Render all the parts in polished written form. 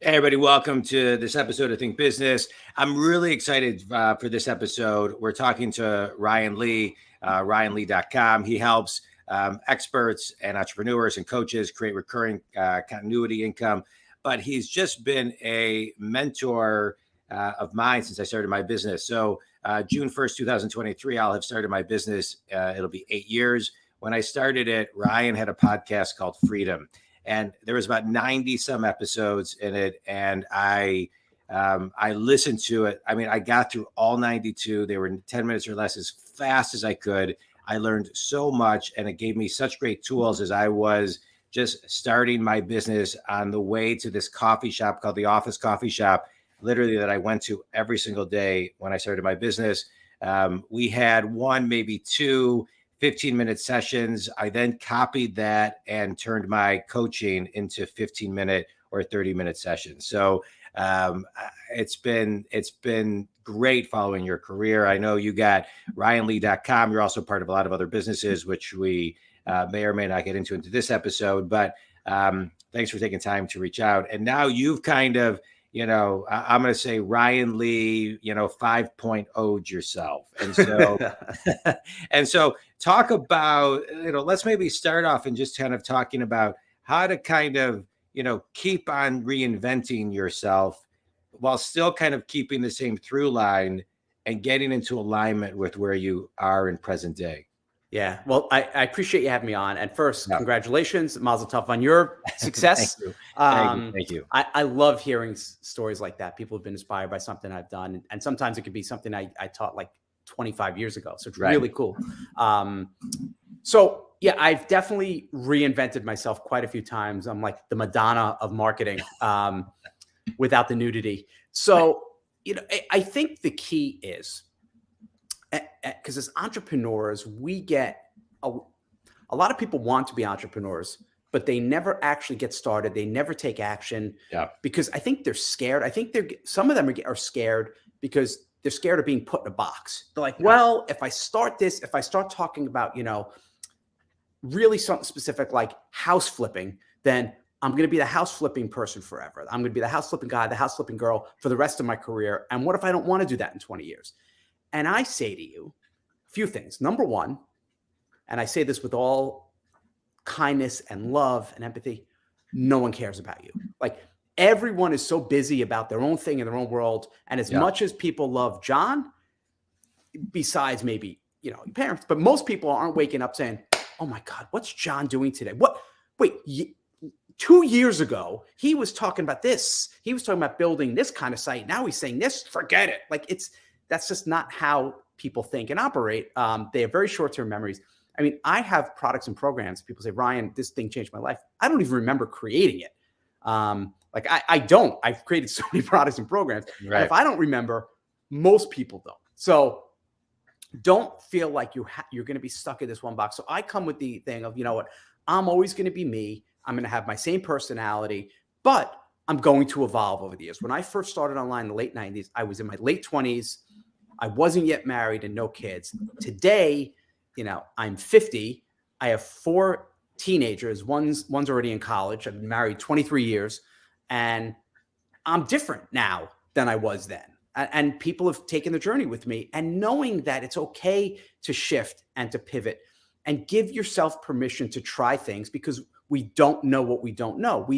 Hey, everybody, welcome to this episode of Think Business. I'm really excited for this episode. We're talking to Ryan Lee, ryanlee.com. He helps experts and entrepreneurs and coaches create recurring continuity income. But he's just been a mentor of mine since I started my business. So June 1st, 2023, I'll have started my business. It'll be 8 years. When I started it, Ryan had a podcast called Freedom. And there was about 90 some episodes in it. And I listened to it. I mean, I got through all 92. They were 10 minutes or less as fast as I could. I learned so much, and it gave me such great tools as I was just starting my business on the way to this coffee shop called the Office Coffee Shop, literally that I went to every single day when I started my business. We had one, maybe two 15-minute sessions. I then copied that and turned my coaching into 15-minute or 30-minute sessions. So it's been great following your career. I know you got ryanlee.com. You're also part of a lot of other businesses, which we may or may not get into this episode. But thanks for taking time to reach out. And now you've kind of, I'm going to say Ryan Lee, 5.0'd yourself. And so, and so talk about, let's maybe start off and just kind of talking about how to kind of, keep on reinventing yourself while still kind of keeping the same through line and getting into alignment with where you are in present day. Yeah. Well, I appreciate you having me on. And first, congratulations, Mazel Tov on your success. Thank you. I love hearing stories like that. People have been inspired by something I've done. And sometimes it could be something I taught like 25 years ago. So it's really cool. So yeah, I've definitely reinvented myself quite a few times. I'm like the Madonna of marketing without the nudity. So, I think the key is, because as entrepreneurs, we get a lot of people want to be entrepreneurs, but they never actually get started. They never take action because I think they're scared. I think some of them are scared because they're scared of being put in a box. They're like, well, if I start talking about, really something specific like house flipping, then I'm going to be the house flipping person forever. I'm going to be the house flipping guy, the house flipping girl for the rest of my career. And what if I don't want to do that in 20 years? And I say to you a few things. Number one, and I say this with all kindness and love and empathy, no one cares about you. Like everyone is so busy about their own thing in their own world. And as much as people love Jon, besides maybe, your parents, but most people aren't waking up saying, oh my God, what's Jon doing today? Wait, 2 years ago, he was talking about this. He was talking about building this kind of site. Now he's saying this, forget it. Like that's just not how people think and operate. They have very short-term memories. I mean, I have products and programs. People say, Ryan, this thing changed my life. I don't even remember creating it. I don't. I've created so many products and programs. Right. And if I don't remember, most people don't. So don't feel like you're going to be stuck in this one box. So I come with the thing of, I'm always going to be me. I'm going to have my same personality, but I'm going to evolve over the years. When I first started online in the late 90s, I was in my late 20s. I wasn't yet married and no kids. Today, I'm 50. I have 4 teenagers. One's already in college. I've been married 23 years, and I'm different now than I was then. And people have taken the journey with me, and knowing that it's okay to shift and to pivot and give yourself permission to try things, because we don't know what we don't know.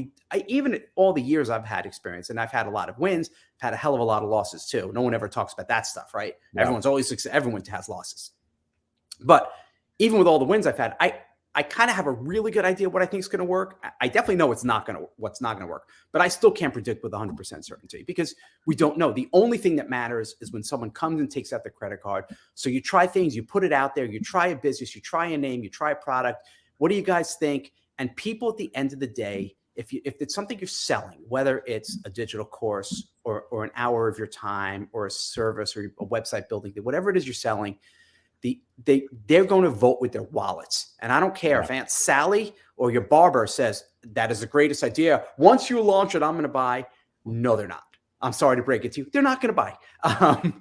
Even all the years I've had experience, and I've had a lot of wins, I've had a hell of a lot of losses too. No one ever talks about that stuff, right? Yeah. Everyone has losses. But even with all the wins I've had, I kind of have a really good idea what I think is going to work. I definitely know what's not going to work, but I still can't predict with 100% certainty because we don't know. The only thing that matters is when someone comes and takes out the credit card. So you try things, you put it out there, you try a business, you try a name, you try a product. What do you guys think? And people at the end of the day, if it's something you're selling, whether it's a digital course or an hour of your time or a service or a website building, whatever it is you're selling, they're going to vote with their wallets. And I don't care if Aunt Sally or your barber says that is the greatest idea. Once you launch it, I'm going to buy. No, they're not. I'm sorry to break it to you. They're not going to buy.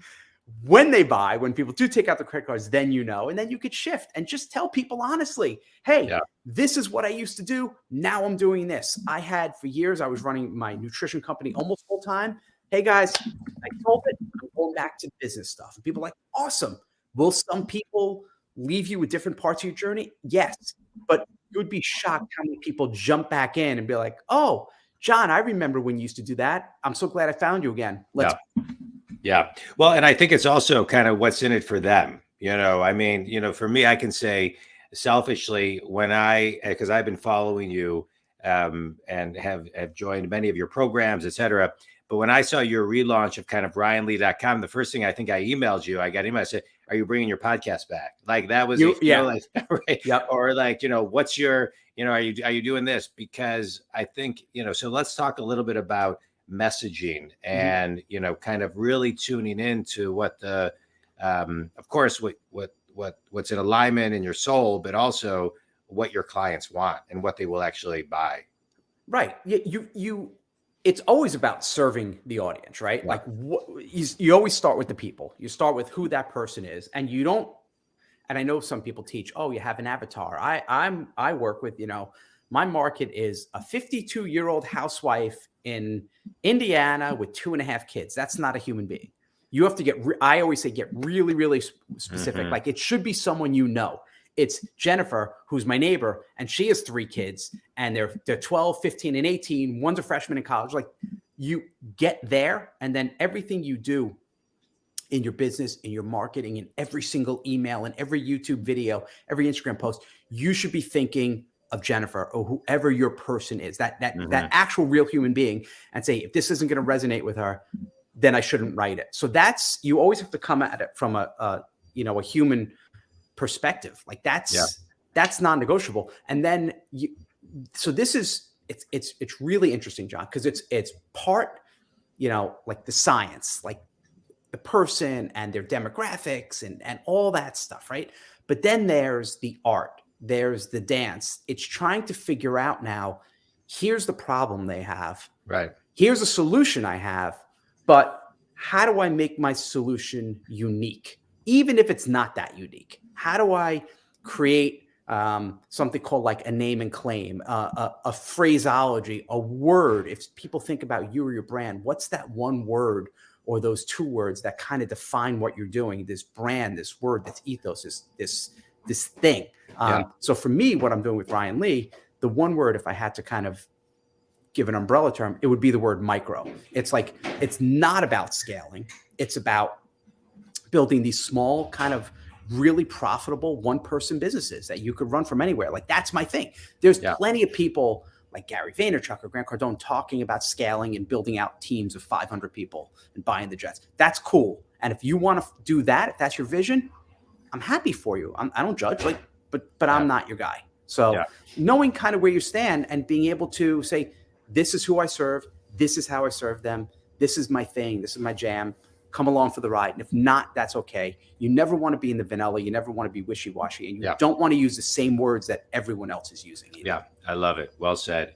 when they buy, when people do take out the credit cards, then you know, and then you could shift and just tell people honestly, hey, this is what I used to do. Now I'm doing this. I had for years, I was running my nutrition company almost full time. Hey guys, I told it, I'm going back to business stuff. And people are like, awesome. Will some people leave you with different parts of your journey? Yes. But you would be shocked how many people jump back in and be like, oh, Jon, I remember when you used to do that. I'm so glad I found you again. Let's Yeah. Well, and I think it's also kind of what's in it for them. I mean, for me, I can say selfishly because I've been following you and have joined many of your programs, et cetera. But when I saw your relaunch of kind of RyanLee.com, the first thing I think I emailed you, I got I said, are you bringing your podcast back? Like that was, right. Yep. Or like, what's your, are you doing this? Because I think, so let's talk a little bit about messaging and kind of really tuning into what the of course what's in alignment in your soul, but also what your clients want and what they will actually buy. Right. You it's always about serving the audience, right? Like you always start with the people. You start with who that person is, and you don't. And I know some people teach, oh, you have an avatar. I work with, my market is a 52-year-old housewife in Indiana with 2.5 kids. That's not a human being. You have to I always say, get really, really specific. Like it should be someone It's Jennifer, who's my neighbor, and she has 3 kids, and they're 12, 15, and 18. One's a freshman in college. Like you get there, and then everything you do in your business, in your marketing, in every single email, and every YouTube video, every Instagram post, you should be thinking of Jennifer or whoever your person is, that actual real human being, and say, if this isn't going to resonate with her, then I shouldn't write it. So you always have to come at it from a human perspective. Like that's non-negotiable. And then it's really interesting, Jon, because it's part, like the science, like the person and their demographics and all that stuff, right? But then there's the art. There's the dance. It's trying to figure out now, here's the problem they have. Right. Here's a solution I have, but how do I make my solution unique? Even if it's not that unique, how do I create something called like a name and claim, a phraseology, a word? If people think about you or your brand, what's that one word or those 2 words that kind of define what you're doing, this brand, this word, this ethos, this thing. So for me, what I'm doing with Ryan Lee, the one word, if I had to kind of give an umbrella term, it would be the word micro. It's like, it's not about scaling. It's about building these small kind of really profitable one-person businesses that you could run from anywhere. Like that's my thing. There's plenty of people like Gary Vaynerchuk or Grant Cardone talking about scaling and building out teams of 500 people and buying the jets. That's cool. And if you want to do that, if that's your vision, I'm happy for you. I don't judge, but I'm not your guy. So knowing kind of where you stand and being able to say, this is who I serve. This is how I serve them. This is my thing. This is my jam. Come along for the ride. And if not, that's okay. You never want to be in the vanilla. You never want to be wishy-washy. And you don't want to use the same words that everyone else is using either. Yeah, I love it. Well said.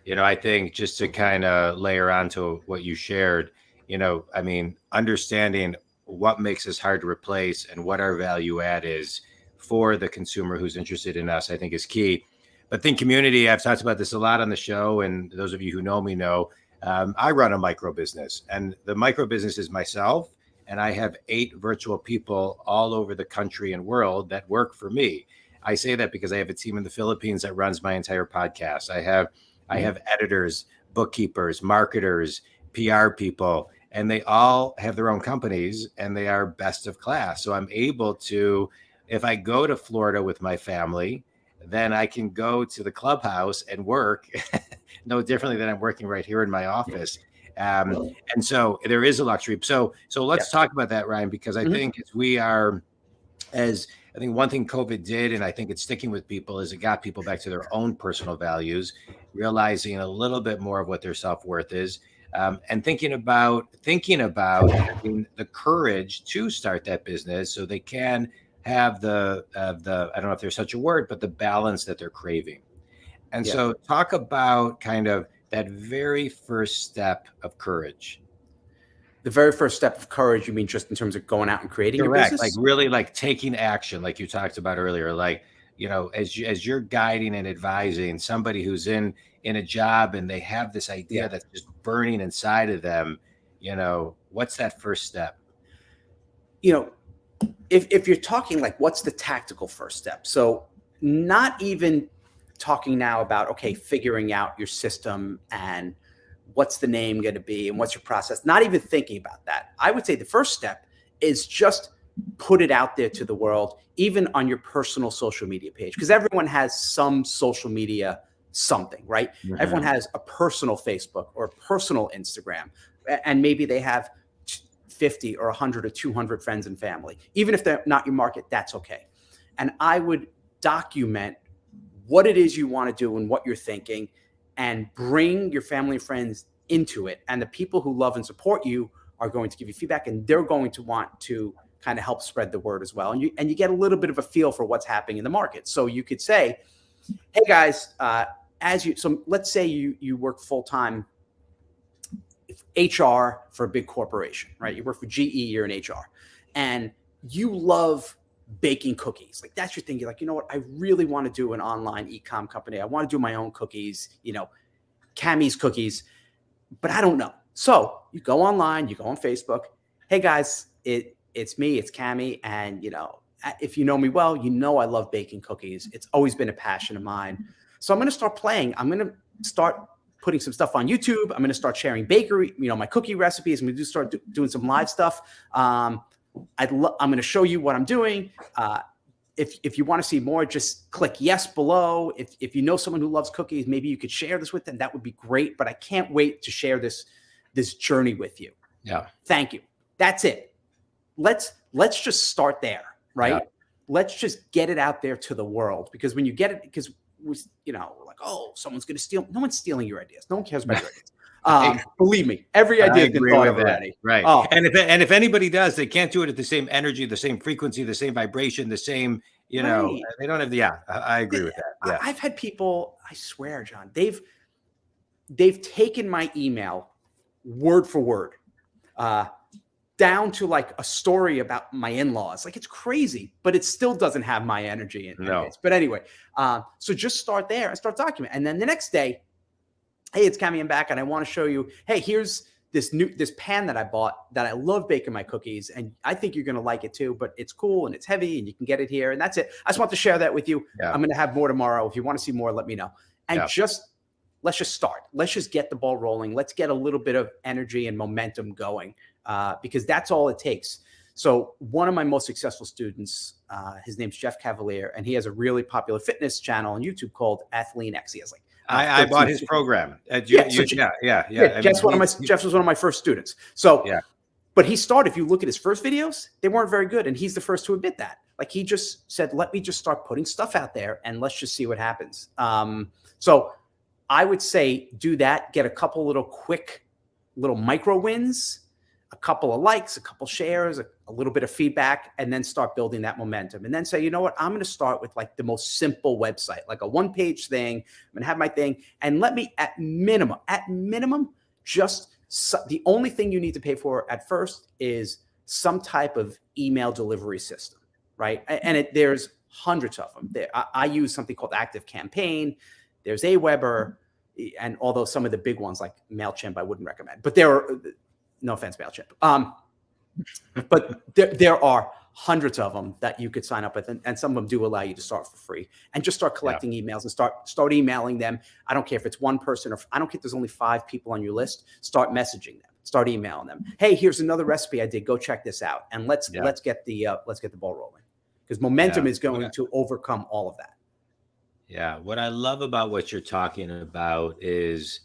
I think just to kind of layer onto what you shared, I mean, understanding what makes us hard to replace and what our value add is for the consumer who's interested in us, I think is key. But think community, I've talked about this a lot on the show, and those of you who know me know, I run a micro business, and the micro business is myself, and I have 8 virtual people all over the country and world that work for me. I say that because I have a team in the Philippines that runs my entire podcast. I have editors, bookkeepers, marketers, PR people, and they all have their own companies and they are best of class. So I'm able to, if I go to Florida with my family, then I can go to the clubhouse and work no differently than I'm working right here in my office. And so there is a luxury. So let's talk about that, Ryan, because I think I think one thing COVID did, and I think it's sticking with people, is it got people back to their own personal values, realizing a little bit more of what their self-worth is, and thinking about having the courage to start that business so they can have the I don't know if there's such a word, but the balance that they're craving. And so talk about kind of that very first step of courage. The very first step of courage, you mean just in terms of going out and creating your Correct. business? Like really like taking action, like you talked about earlier, like, as you're guiding and advising somebody who's in a job and they have this idea that's just burning inside of them, what's that first step? If you're talking like, what's the tactical first step? So not even talking now about, okay, figuring out your system and what's the name going to be and what's your process, not even thinking about that. I would say the first step is just put it out there to the world, even on your personal social media page, because everyone has some social media something, right? Mm-hmm. Everyone has a personal Facebook or a personal Instagram, and maybe they have 50 or 100 or 200 friends and family. Even if they're not your market, that's okay. And I would document what it is you want to do and what you're thinking, and bring your family and friends into it. And the people who love and support you are going to give you feedback, and they're going to want to kind of help spread the word as well. And you get a little bit of a feel for what's happening in the market. So you could say, hey guys, so let's say you work full-time HR for a big corporation, right? You work for GE, you're in HR, and you love baking cookies. Like, that's your thing. You're like, you know what? I really want to do an online e-com company. I want to do my own cookies, Cammy's cookies, but I don't know. So you go online, you go on Facebook. Hey guys, it's me, it's Cammy. And if you know me well, I love baking cookies. It's always been a passion of mine. So I'm going to start playing. I'm going to start putting some stuff on YouTube. I'm going to start sharing bakery, my cookie recipes. I'm going to start doing some live stuff. I'm going to show you what I'm doing. If you want to see more, just click yes below. If you know someone who loves cookies, maybe you could share this with them. That would be great. But I can't wait to share this journey with you. Yeah. Thank you. That's it. Let's just start there, right? Yeah. Let's just get it out there to the world, because when you get it, because we're like, oh, someone's going to steal. No one's stealing your ideas. No one cares about your ideas. Believe me, every idea has been thought of already. Right. Oh. And if anybody does, they can't do it at the same energy, the same frequency, the same vibration, the same, right. They don't have I agree with that. Yeah. I've had people, I swear, John, they've taken my email word for word, down to like a story about my in-laws. Like, it's crazy, but it still doesn't have my energy in it. But anyway, so just start there and start documenting. And then the next day, hey, it's Cammy, I'm back, and I want to show you, hey, here's this pan that I bought that I love baking my cookies, and I think you're going to like it too, but it's cool and it's heavy and you can get it here, and that's it. I just want to share that with you. Yeah. I'm going to have more tomorrow. If you want to see more, let me know. And let's just start. Let's just get the ball rolling. Let's get a little bit of energy and momentum going, because that's all it takes. So one of my most successful students, his name's Jeff Cavalier, and he has a really popular fitness channel on YouTube called AthleanX. He has like, I bought his program. Jeff was one of my first students. So, but he started, if you look at his first videos, they weren't very good. And he's the first to admit that. Like, he just said, let me just start putting stuff out there and let's just see what happens. So I would say do that, get a couple quick micro wins, a couple of likes, a couple shares, a little bit of feedback, and then start building that momentum. And then say, you know what, I'm going to start with like the most simple website, like a one-page thing. I'm going to have my thing, and let me at minimum, just the only thing you need to pay for at first is some type of email delivery system, right? And there's hundreds of them. I use something called Active Campaign. There's Aweber, and although some of the big ones like MailChimp I wouldn't recommend, but there are, no offense, MailChimp. But there are hundreds of them that you could sign up with, and some of them do allow you to start for free, and just start collecting emails and start emailing them. I don't care if it's one person, or I don't care if there's only 5 people on your list. Start messaging them, start emailing them. Hey, here's another recipe I did. Go check this out, and let's get the ball rolling, because momentum is going to overcome all of that. Yeah, what I love about what you're talking about is,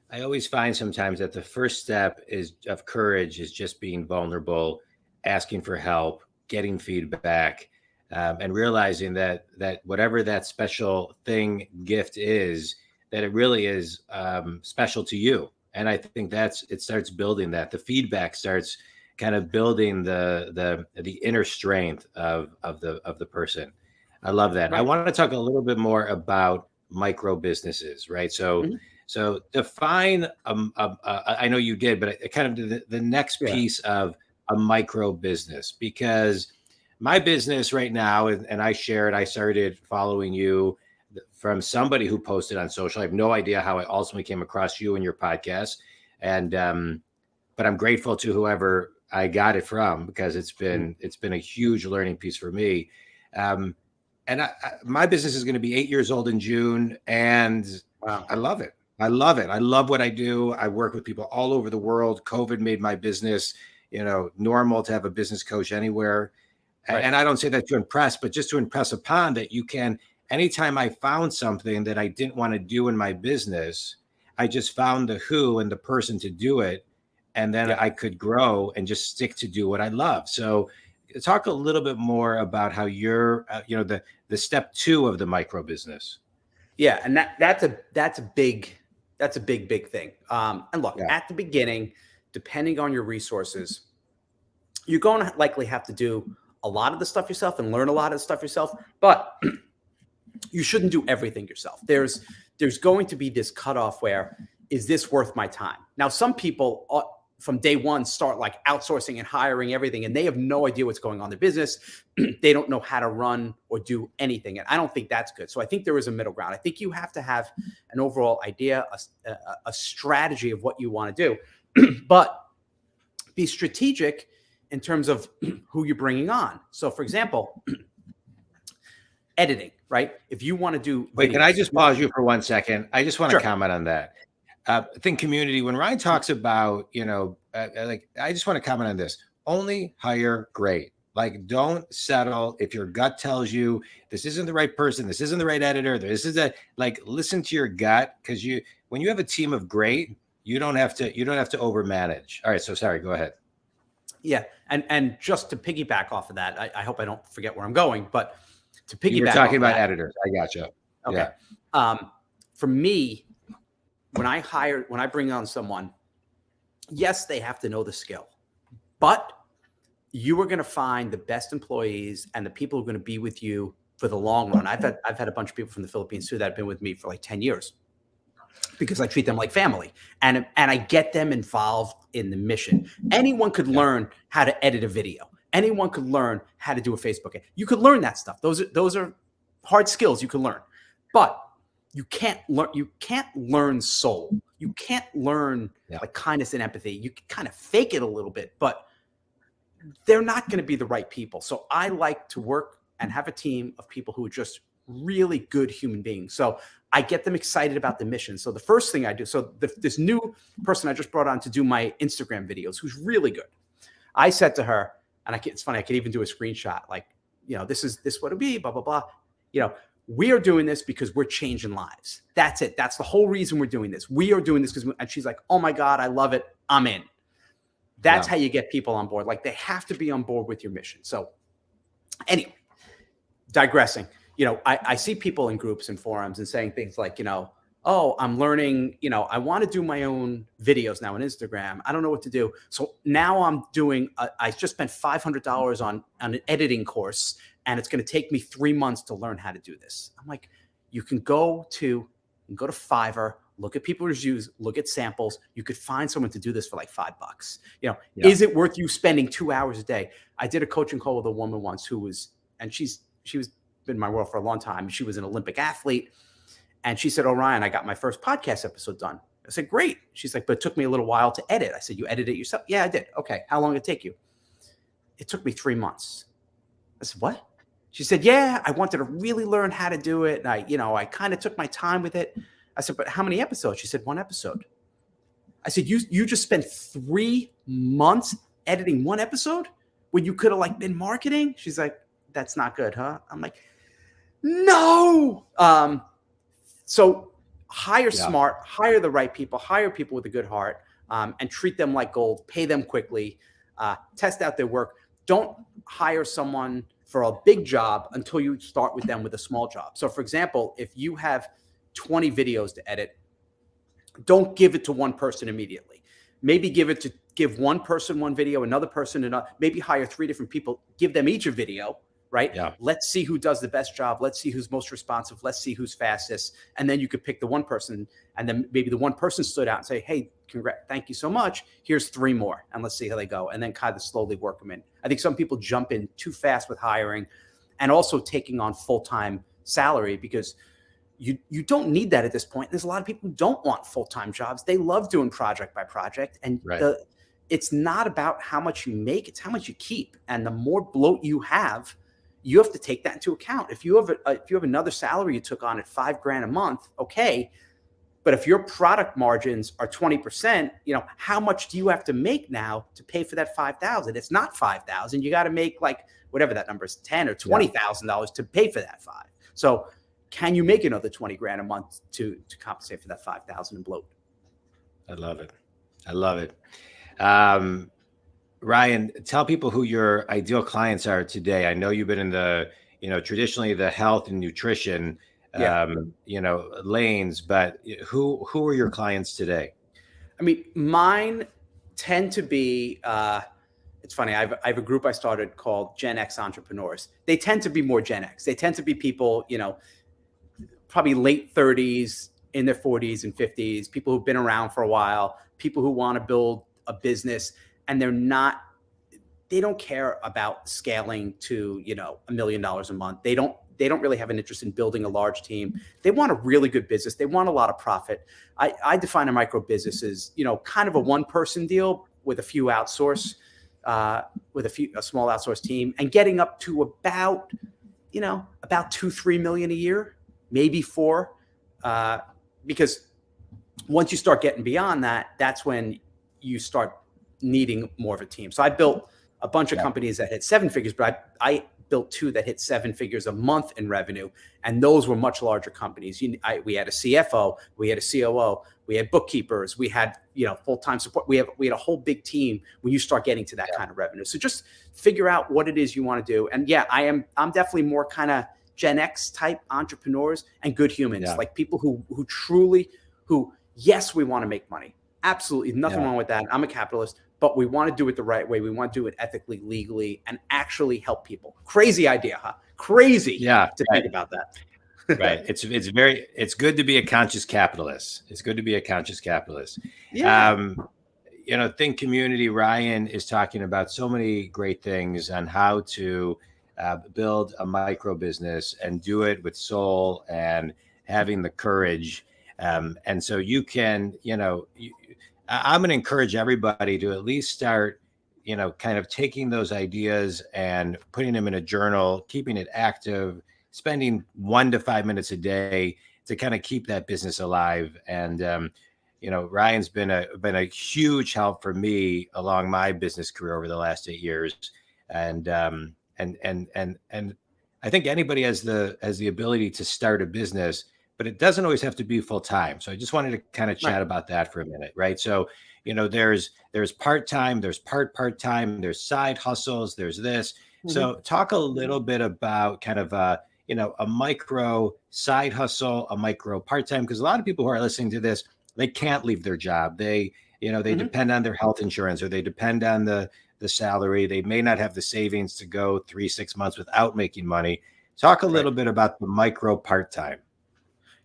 I always find sometimes that the first step of courage is just being vulnerable, asking for help, getting feedback, and realizing that whatever that special thing, gift is, that it really is special to you. And I think it starts building that. The feedback starts kind of building the inner strength of the person. I love that. Right. I want to talk a little bit more about micro businesses, right? So So define, I know you did, but kind of the next piece of a micro business, because my business right now, and I started following you from somebody who posted on social. I have no idea how I ultimately came across you and your podcast. And, but I'm grateful to whoever I got it from, because it's been a huge learning piece for me. And my business is going to be 8 years old in June, and wow, I love it. I love it. I love what I do. I work with people all over the world. COVID made my business, normal to have a business coach anywhere. Right. And I don't say that to impress, but just to impress upon that you can, anytime I found something that I didn't want to do in my business, I just found the who and the person to do it. And then I could grow and just stick to do what I love. So talk a little bit more about how you're, the step 2 of the micro business. Yeah. And that's a big thing. And look, at the beginning, depending on your resources, you're going to likely have to do a lot of the stuff yourself and learn a lot of the stuff yourself, but you shouldn't do everything yourself. There's going to be this cutoff where, is this worth my time? Now, some people from day one start like outsourcing and hiring everything, and they have no idea what's going on in their business. They don't know how to run or do anything. And I don't think that's good. So I think there is a middle ground. I think you have to have an overall idea, a strategy of what you want to do, but be strategic in terms of who you're bringing on. So for example, editing, right? If you want to do Wait, can I just pause you for 1 second? I just want to comment on that. I think community, when Ryan talks about, like, I just want to comment on this. Only hire great. Like, don't settle if your gut tells you this isn't the right person, this isn't the right editor, this is listen to your gut, because when you have a team of great, you don't have to overmanage. All right, so sorry, go ahead. Yeah, and just to piggyback off of that, I hope I don't forget where I'm going, but to piggyback, you were talking about editors. I gotcha. Okay. Yeah. For me, when I bring on someone, yes, they have to know the skill, but you are going to find the best employees and the people who are going to be with you for the long run. I've had a bunch of people from the Philippines too that have been with me for like 10 years because I treat them like family, and I get them involved in the mission. Anyone could learn how to edit a video. Anyone could learn how to do a Facebook ad. You could learn that stuff. Those are hard skills you can learn, but you can't learn soul. You can't learn like kindness and empathy. You can kind of fake it a little bit, but they're not going to be the right people. So I like to work and have a team of people who are just really good human beings. So I get them excited about the mission. So the first thing I do, this new person I just brought on to do my Instagram videos, who's really good. I said to her, and it's funny, I could even do a screenshot, like, this what it'll be, blah, blah, blah. We are doing this because we're changing lives. That's it. That's the whole reason we're doing this. We are doing this because, and she's like, oh my God, I love it. I'm in. That's how you get people on board. Like, they have to be on board with your mission. So anyway, digressing, I see people in groups and forums and saying things like, oh, I'm learning, I want to do my own videos now on Instagram. I don't know what to do. So now I'm doing, I just spent $500 on an editing course, and it's going to take me 3 months to learn how to do this. I'm like, you can go to Fiverr, look at people's reviews, look at samples. You could find someone to do this for like $5. Is it worth you spending 2 hours a day? I did a coaching call with a woman once who was, and she was been in my world for a long time. She was an Olympic athlete. And she said, oh, Ryan, I got my first podcast episode done. I said, great. She's like, but it took me a little while to edit. I said, you edited it yourself? Yeah, I did. Okay. How long did it take you? It took me 3 months. I said, what? She said, yeah, I wanted to really learn how to do it. And I kind of took my time with it. I said, but how many episodes? She said, 1 episode. I said, you just spent 3 months editing 1 episode when you could have been marketing? She's like, that's not good, huh? I'm like, no. So hire smart, hire the right people, hire people with a good heart, and treat them like gold, pay them quickly, test out their work. Don't hire someone for a big job until you start with them with a small job. So for example, if you have 20 videos to edit, don't give it to one person immediately. Maybe give one person one video, another person another, maybe hire 3 different people, give them each a video, right? Yeah. Let's see who does the best job. Let's see who's most responsive. Let's see who's fastest. And then you could pick the one person, and then maybe the one person stood out and say, hey, thank you so much. Here's 3 more, and let's see how they go. And then kind of slowly work them in. I think some people jump in too fast with hiring and also taking on full-time salary, because you don't need that at this point. There's a lot of people who don't want full-time jobs. They love doing project by project. And it's not about how much you make, it's how much you keep. And the more bloat you have to take that into account. If you have another salary you took on at $5,000 a month, okay. But if your product margins are 20%, how much do you have to make now to pay for that $5,000? It's not $5,000. You got to make like whatever that number is, $10,000 or $20,000 to pay for that $5,000. So can you make another $20,000 a month to compensate for that $5,000 in bloat? I love it. Ryan, tell people who your ideal clients are today. I know you've been in the, traditionally the health and nutrition, lanes, but who are your clients today? I mean, mine tend to be, it's funny. I have a group I started called Gen X entrepreneurs. They tend to be more Gen X. They tend to be people, probably late 30s, in their 40s and 50s, people who've been around for a while, people who want to build a business, and they don't care about scaling to, $1 million a month. They don't really have an interest in building a large team. They want a really good business. They want a lot of profit. I define a micro business as, kind of a one-person deal with a few outsource, a small outsource team, and getting up to about 2-3 million a year, maybe 4, because once you start getting beyond that, that's when you start needing more of a team. So I built a bunch of companies that hit 7 figures, but I built 2 that hit 7 figures a month in revenue. And those were much larger companies. We had a CFO, we had a COO, we had bookkeepers, we had, full-time support. We had a whole big team when you start getting to that kind of revenue. So just figure out what it is you want to do. And I'm definitely more kind of Gen X type entrepreneurs and good humans, like people who truly, yes, we want to make money. Absolutely nothing wrong with that. I'm a capitalist, but we want to do it the right way. We want to do it ethically, legally, and actually help people. Crazy idea, huh? Crazy to think about that. Right. It's good to be a conscious capitalist. Think Community, Ryan is talking about so many great things on how to build a micro business and do it with soul and having the courage. And so you can, I'm going to encourage everybody to at least start, kind of taking those ideas and putting them in a journal, keeping it active, spending 1 to 5 minutes a day to kind of keep that business alive. And, Ryan's been a huge help for me along my business career over the last 8 years. And I think anybody has the ability to start a business, but it doesn't always have to be full time. So I just wanted to kind of chat about that for a minute, right? So, there's part-time, there's part-time, there's side hustles, there's this. Mm-hmm. So talk a little bit about kind of a micro side hustle, a micro part-time, because a lot of people who are listening to this, they can't leave their job. They depend on their health insurance, or they depend on the salary. They may not have the savings to go 3-6 months without making money. Talk a little bit about the micro part-time.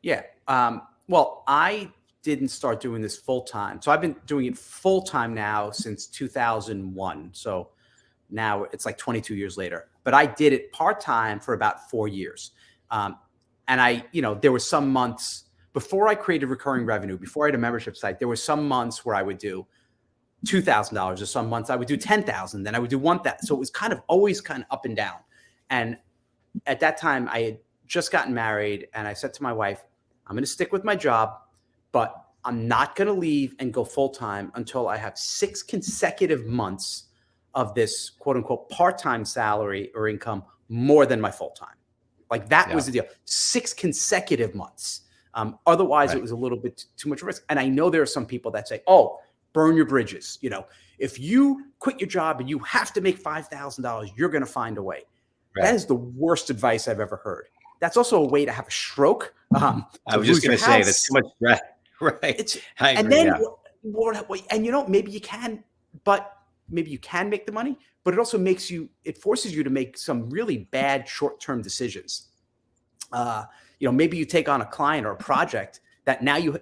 Yeah. Well, I didn't start doing this full time. So I've been doing it full time now since 2001. So now it's like 22 years later, but I did it part time for about 4 years. And there were some months before I created recurring revenue, before I had a membership site, there were some months where I would do $2,000, or some months I would do $10,000, then I would do $1,000. So it was always kind of up and down. And at that time I had just gotten married, and I said to my wife, I'm going to stick with my job, but I'm not going to leave and go full-time until I have 6 consecutive months of this quote unquote part-time salary or income more than my full-time. Like that was the deal. 6 consecutive months. Otherwise it was a little bit too much risk. And I know there are some people that say, oh, burn your bridges. If you quit your job and you have to make $5,000, you're going to find a way. Right. That is the worst advice I've ever heard. That's also a way to have a stroke. I was just going to say that's too much stress. Right. And maybe you can, but maybe you can make the money, but it also it forces you to make some really bad short-term decisions. Maybe you take on a client or a project that now you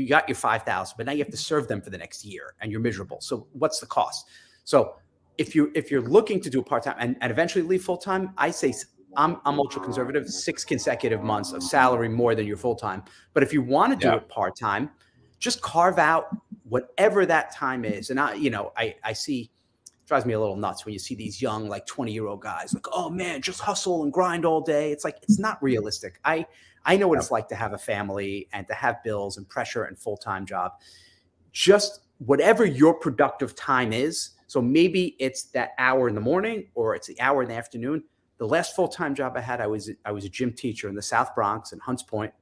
got your 5,000, but now you have to serve them for the next year and you're miserable. So what's the cost? So if you're looking to do a part-time and eventually leave full-time, I say I'm ultra conservative, 6 consecutive months of salary more than your full-time. But if you want to do it part-time, just carve out whatever that time is. And I see, it drives me a little nuts when you see these young, like 20-year-old guys like, oh man, just hustle and grind all day. It's like, it's not realistic. I know what it's like to have a family and to have bills and pressure and full-time job. Just whatever your productive time is. So maybe it's that hour in the morning or it's the hour in the afternoon. The last full-time job I had, I was a gym teacher in the South Bronx in Hunts Point,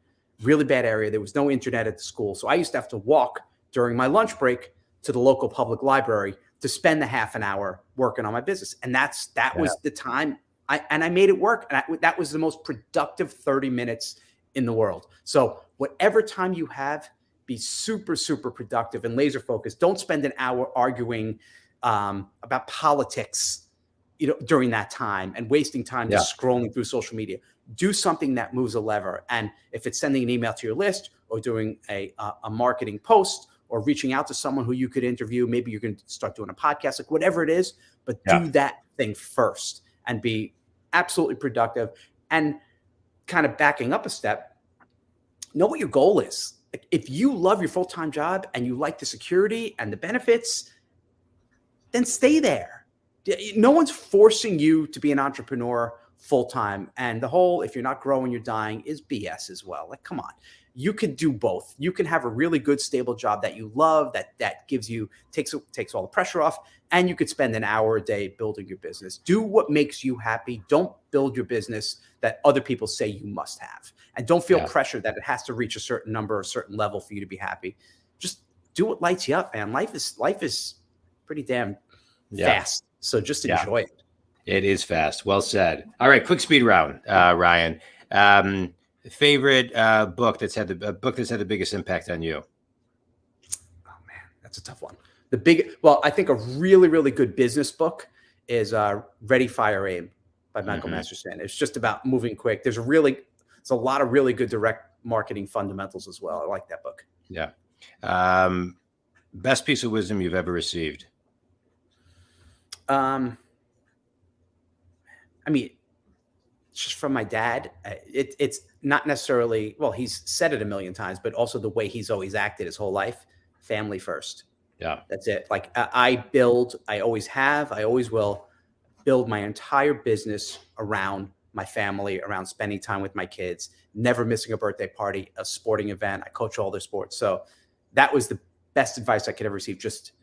really bad area. There was no internet at the school. So I used to have to walk during my lunch break to the local public library to spend the half an hour working on my business. And that was the time I made it work. And that was the most productive 30 minutes in the world. So whatever time you have, be super, super productive and laser focused. Don't spend an hour arguing about politics, during that time and wasting time just scrolling through social media. Do something that moves a lever. And if it's sending an email to your list or doing a marketing post or reaching out to someone who you could interview, maybe you can start doing a podcast, like whatever it is, but do that thing first and be absolutely productive. And kind of backing up a step, know what your goal is. Like if you love your full-time job and you like the security and the benefits, then stay there. No one's forcing you to be an entrepreneur full-time. And the whole, if you're not growing, you're dying is BS as well. Like, come on, you could do both. You can have a really good, stable job that you love, that gives you, takes all the pressure off. And you could spend an hour a day building your business. Do what makes you happy. Don't build your business that other people say you must have. And don't feel pressure that it has to reach a certain number, a certain level for you to be happy. Just do what lights you up, man. Life is pretty damn fast. So just enjoy it. It is fast. Well said. All right. Quick speed round, Ryan. Favorite book that's had the biggest impact on you? Oh man, that's a tough one. I think a really, really good business book is Ready, Fire, Aim by Michael Masterson. It's just about moving quick. There's a lot of really good direct marketing fundamentals as well. I like that book. Yeah. Best piece of wisdom you've ever received? It's just from my dad. It's not necessarily, well, he's said it a million times, but also the way he's always acted his whole life. Family first. Yeah. That's it. Like I always have, I always will build my entire business around my family, around spending time with my kids, never missing a birthday party, a sporting event. I coach all their sports. So that was the best advice I could ever receive. Just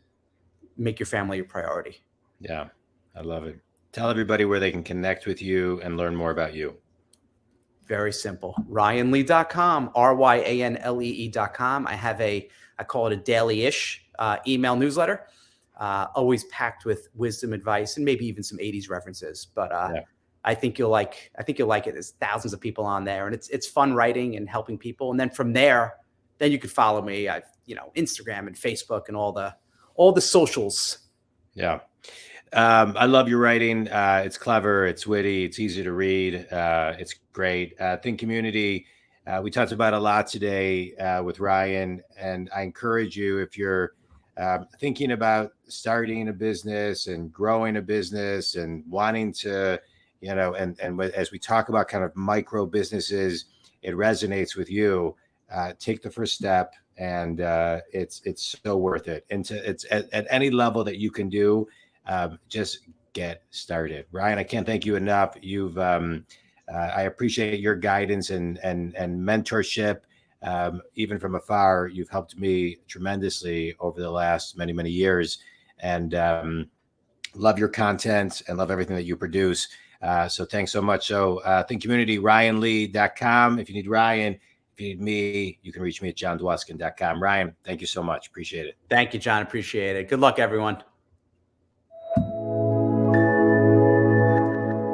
make your family your priority. Yeah, I love it. Tell everybody where they can connect with you and learn more about you. Very simple. RyanLee.com, RyanLee.com. I have I call it a daily-ish email newsletter, always packed with wisdom, advice, and maybe even some 80s references. But I think you'll like it. There's thousands of people on there, and it's fun writing and helping people. And then from there, then you could follow me. I've Instagram and Facebook and all the socials. Yeah. I love your writing. It's clever. It's witty. It's easy to read. It's great. Think Community. We talked about a lot today with Ryan, and I encourage you, if you're thinking about starting a business and growing a business and wanting to, and as we talk about kind of micro businesses, it resonates with you. Take the first step, and it's so worth it. And it's at any level that you can do. Just get started. Ryan, I can't thank you enough. I appreciate your guidance and mentorship. Even from afar, you've helped me tremendously over the last many, many years, and love your content and love everything that you produce. So thanks so much. So Think Community, RyanLee.com. If you need Ryan, if you need me, you can reach me at JonDwoskin.com. Ryan, thank you so much. Appreciate it. Thank you, John. Appreciate it. Good luck, everyone.